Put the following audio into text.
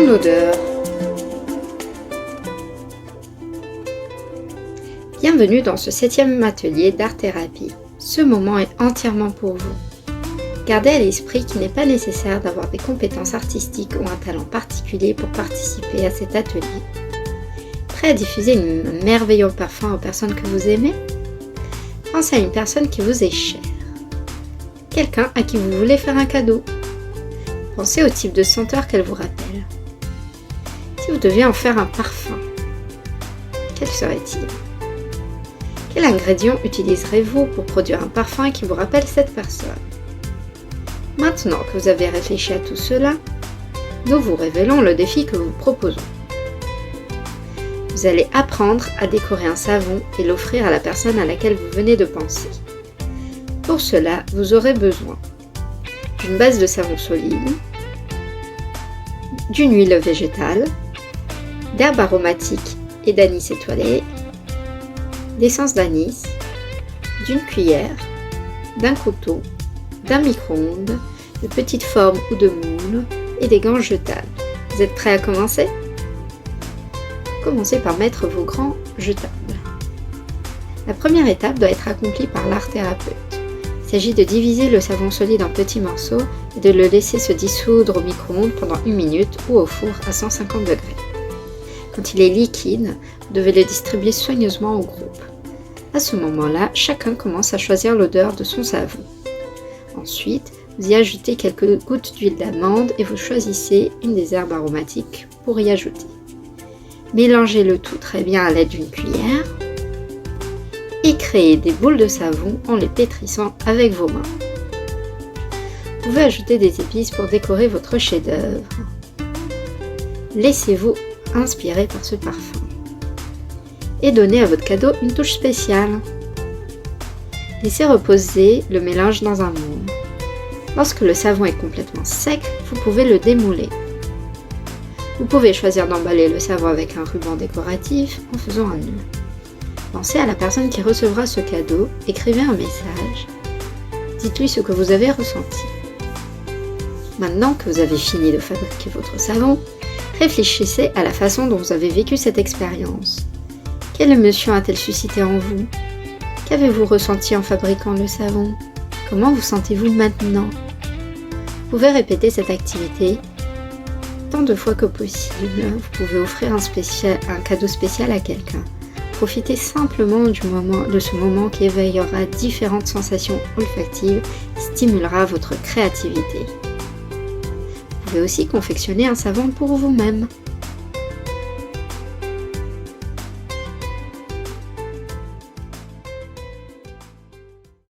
odeur. Bienvenue dans ce 7e atelier d'art-thérapie. Ce moment est entièrement pour vous. Gardez à l'esprit qu'il n'est pas nécessaire d'avoir des compétences artistiques ou un talent particulier pour participer à cet atelier. Prêt à diffuser un merveilleux parfum aux personnes que vous aimez? Pensez à une personne qui vous est chère. Quelqu'un à qui vous voulez faire un cadeau. Pensez au type de senteur qu'elle vous rappelle. Si vous deviez en faire un parfum, quel serait-il? Quel ingrédient utiliserez-vous pour produire un parfum qui vous rappelle cette personne? Maintenant que vous avez réfléchi à tout cela, nous vous révélons le défi que vous proposons. Vous allez apprendre à décorer un savon et l'offrir à la personne à laquelle vous venez de penser. Pour cela, vous aurez besoin d'une base de savon solide, d'une huile végétale, d'herbes aromatiques et d'anis étoilé, d'essence d'anis, d'une cuillère, d'un couteau, d'un micro-ondes, de petites formes ou de moules et des gants jetables. Vous êtes prêts à commencer? Commencez par mettre vos gants jetables. La première étape doit être accomplie par l'art-thérapeute. Il s'agit de diviser le savon solide en petits morceaux et de le laisser se dissoudre au micro-ondes pendant 1 minute ou au four à 150 degrés. Quand il est liquide, vous devez le distribuer soigneusement au groupe. À ce moment-là, chacun commence à choisir l'odeur de son savon. Ensuite, vous y ajoutez quelques gouttes d'huile d'amande et vous choisissez une des herbes aromatiques pour y ajouter. Mélangez le tout très bien à l'aide d'une cuillère et créez des boules de savon en les pétrissant avec vos mains. Vous pouvez ajouter des épices pour décorer votre chef-d'œuvre. Laissez-vous inspirer par ce parfum et donnez à votre cadeau une touche spéciale. Laissez reposer le mélange dans un moule. Lorsque le savon est complètement sec, vous pouvez le démouler. Vous pouvez choisir d'emballer le savon avec un ruban décoratif en faisant un nœud. Pensez à la personne qui recevra ce cadeau, écrivez un message, dites-lui ce que vous avez ressenti. Maintenant que vous avez fini de fabriquer votre savon, réfléchissez à la façon dont vous avez vécu cette expérience. Quelle émotion a-t-elle suscité en vous? Qu'avez-vous ressenti en fabriquant le savon? Comment vous sentez-vous maintenant? Vous pouvez répéter cette activité tant de fois que possible. Vous pouvez offrir un cadeau spécial à quelqu'un. Profitez simplement de ce moment qui éveillera différentes sensations olfactives et stimulera votre créativité. Vous pouvez aussi confectionner un savon pour vous-même.